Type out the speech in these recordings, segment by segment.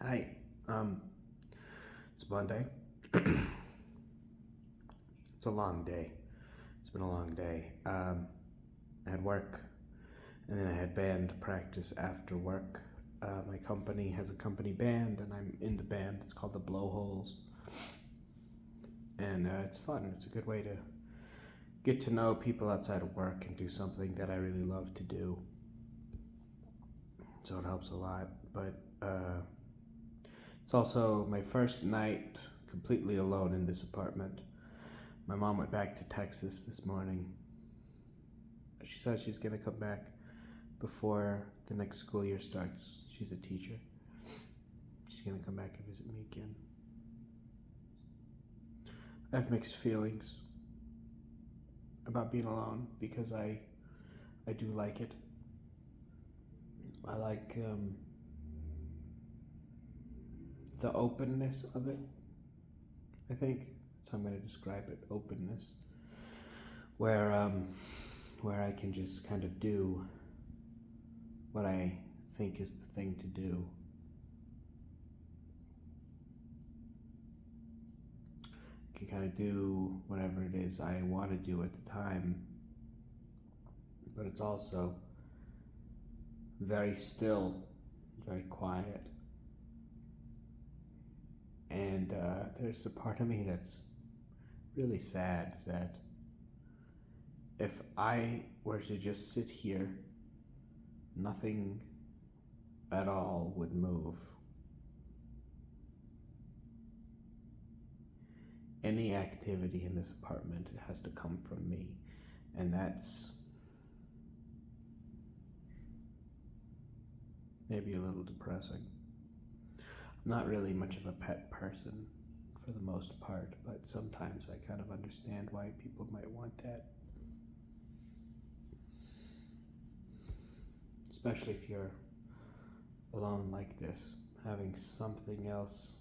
Hi. Um, it's Monday. It's a long day. It's been a long day. I had work, and then I had band practice after work. My company has a company band, and I'm in the band. It's called the Blowholes, and it's fun. It's a good way to get to know people outside of work and do something that I really love to do. So it helps a lot. But it's also my first night completely alone in this apartment. My mom went back to Texas this morning. She said she's going to come back before the next school year starts. She's a teacher. She's going to come back and visit me again. I have mixed feelings about being alone because I do like it. I like the openness of it. I think that's how I'm going to describe it, openness. Where I can just kind of do what I think is the thing to do. I can kind of do whatever it is I want to do at the time, but it's also very still, very quiet. And there's a part of me that's really sad that if I were to just sit here, nothing at all would move. Any activity in this apartment has to come from me, and that's maybe a little depressing. I'm not really much of a pet person for the most part, but sometimes I kind of understand why people might want that. Especially if you're alone like this, having something else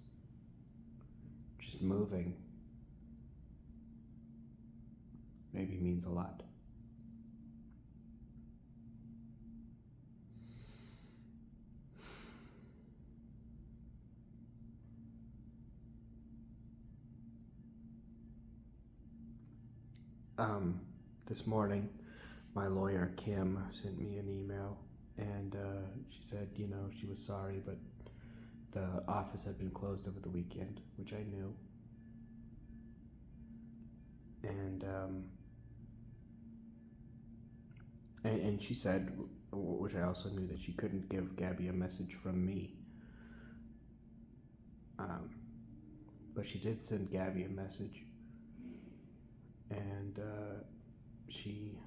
just moving maybe means a lot. This morning, my lawyer Kim sent me an email, and she said, she was sorry, but the office had been closed over the weekend, which I knew. And she said, which I also knew, that she couldn't give Gabby a message from me. But she did send Gabby a message, and she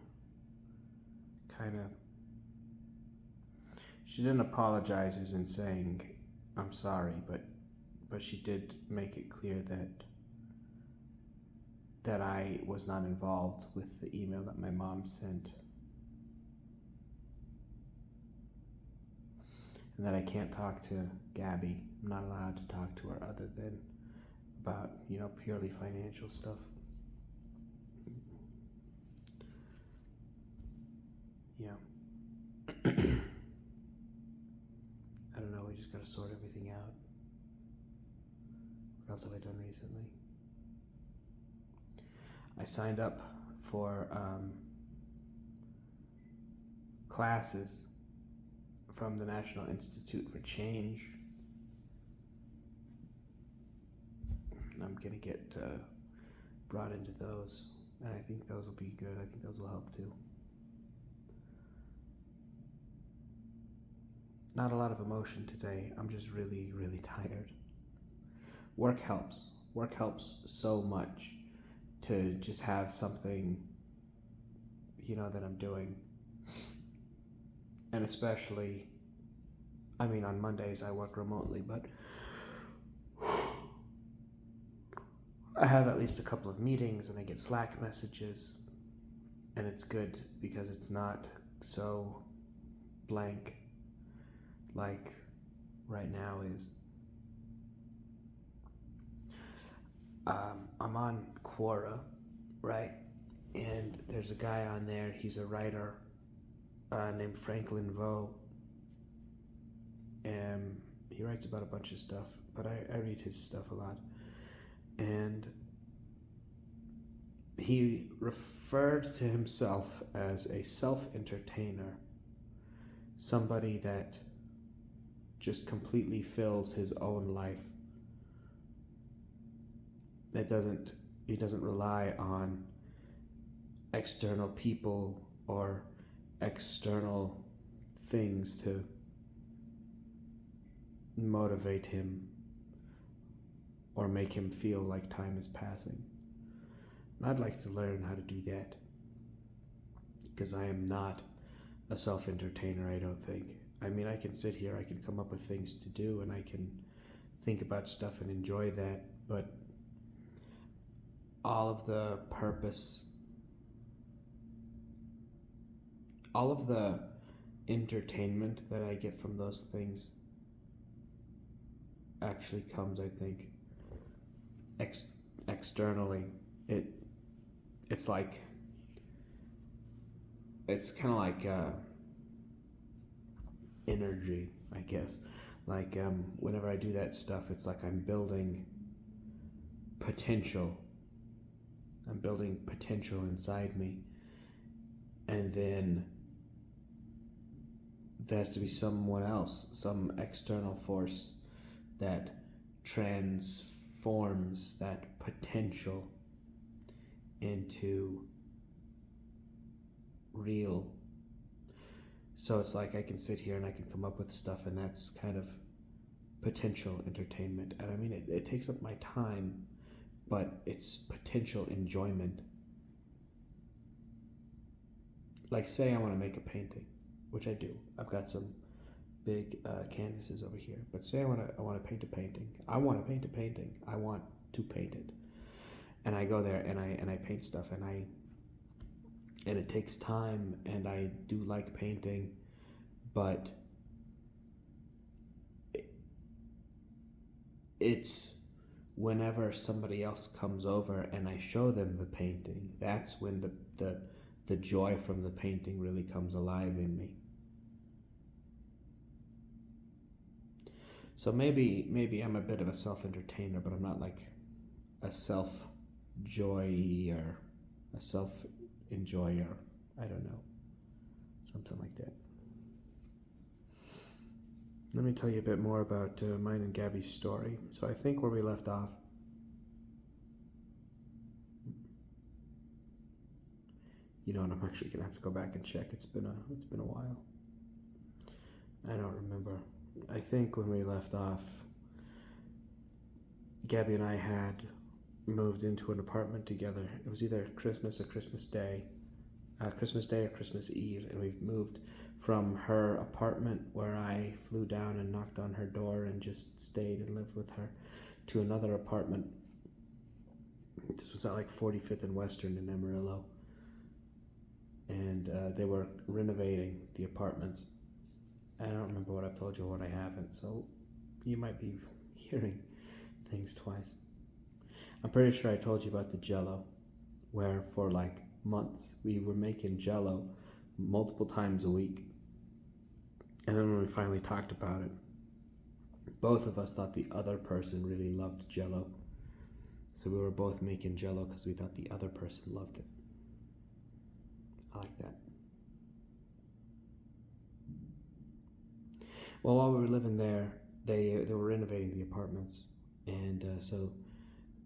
didn't apologize as in saying I'm sorry, but she did make it clear that I was not involved with the email that my mom sent, and that I can't talk to Gabby. I'm not allowed to talk to her other than about purely financial stuff. Yeah. I don't know, we just gotta sort everything out. What else have I done recently? I signed up for classes from the National Institute for Change. And I'm gonna get brought into those, and I think those will be good. I think those will help too. Not a lot of emotion today. I'm just really, really tired. Work helps. Work helps so much to just have something, that I'm doing. And especially, on Mondays I work remotely, but I have at least a couple of meetings and I get Slack messages, and it's good because it's not so blank like right now is. I'm on Quora, right? And there's a guy on there, he's a writer named Franklin Vo. He writes about a bunch of stuff, but I read his stuff a lot. And he referred to himself as a self-entertainer, somebody that just completely fills his own life. He doesn't rely on external people or external things to motivate him or make him feel like time is passing. And I'd like to learn how to do that, because I am not a self-entertainer, I don't think. I mean, I can sit here, I can come up with things to do, and I can think about stuff and enjoy that, but all of the purpose, all of the entertainment that I get from those things actually comes, I think, externally. It's like, it's kind of like energy, I guess. Like whenever I do that stuff, it's like I'm building potential. I'm building potential inside me, and then there has to be someone else, some external force that transforms that potential into real. So it's like I can sit here and I can come up with stuff, and that's kind of potential entertainment. And I mean, it takes up my time, but it's potential enjoyment. Like, say I want to make a painting, which I do. I've got some big canvases over here. But say I want to paint a painting. I want to paint a painting. I want to paint it. And I go there and I paint stuff, and it takes time, and I do like painting, but it's whenever somebody else comes over and I show them the painting, that's when the joy from the painting really comes alive in me. So maybe I'm a bit of a self-entertainer, but I'm not like a self-joyer, a self-enjoyer. I don't know. Something like that. Let me tell you a bit more about mine and Gabby's story. So I think where we left off, you know, and I'm actually gonna have to go back and check. It's been a while. I don't remember. I think when we left off, Gabby and I had moved into an apartment together. It was either Christmas or Christmas Day or Christmas Eve, and we've moved from her apartment where I flew down and knocked on her door and just stayed and lived with her to another apartment. This was at like 45th and Western in Amarillo, and they were renovating the apartments. I don't remember what I've told you or what I haven't, so you might be hearing things twice. I'm pretty sure I told you about the Jell-O, where for like months we were making Jell-O multiple times a week. And then when we finally talked about it, both of us thought the other person really loved Jell-O. So we were both making Jell-O because we thought the other person loved it. I like that. Well, while we were living there, they were renovating the apartments. And so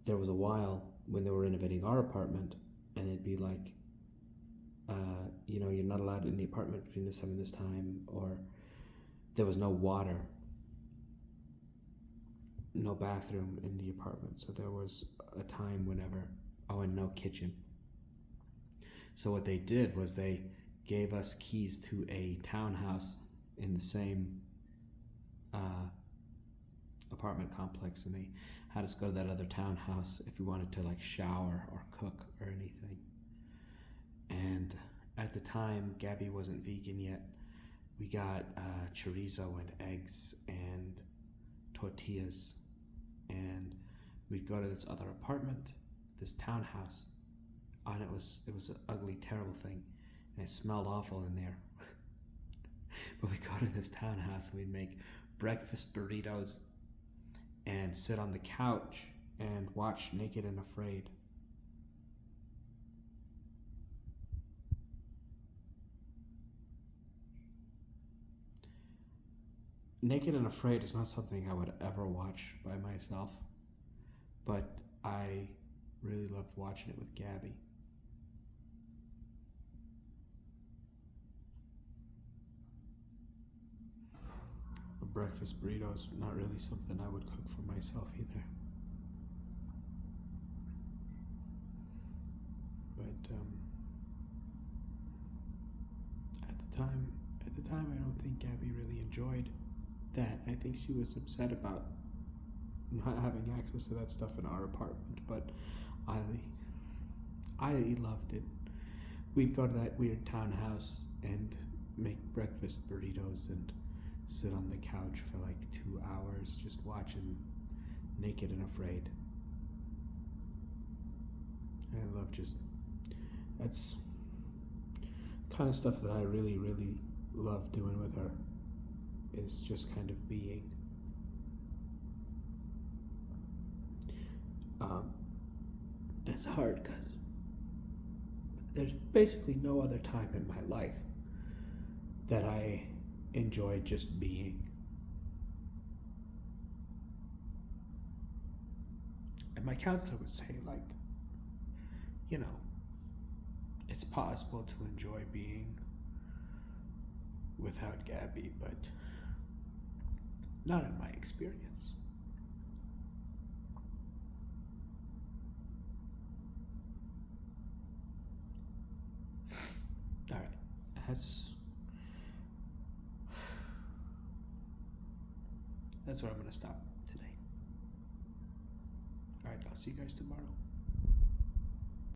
there was a while when they were renovating our apartment, and it'd be like, you know, you're not allowed in the apartment between this time and this time, or there was no water, no bathroom in the apartment. So there was a time whenever, and no kitchen. So what they did was they gave us keys to a townhouse in the same apartment complex, and they had us go to that other townhouse if we wanted to like shower or cook or anything. And at the time, Gabby wasn't vegan yet. We got chorizo and eggs and tortillas, and we'd go to this other apartment, this townhouse, and it was an ugly, terrible thing, and it smelled awful in there. But we'd go to this townhouse and we'd make breakfast burritos and sit on the couch and watch Naked and Afraid. Naked and Afraid is not something I would ever watch by myself, but I really loved watching it with Gabby. A breakfast burrito is not really something I would cook for myself either. But at the time, I don't think Gabby really enjoyed that. I think she was upset about not having access to that stuff in our apartment, but I loved it. We'd go to that weird townhouse and make breakfast burritos and sit on the couch for like 2 hours just watching Naked and Afraid. I love that's kind of stuff that I really, really love doing with her, is just kind of being. It's hard because there's basically no other time in my life that I enjoy just being. And my counselor would say, like, it's possible to enjoy being without Gabby, but not in my experience. All right, that's where I'm going to stop today. All right, I'll see you guys tomorrow.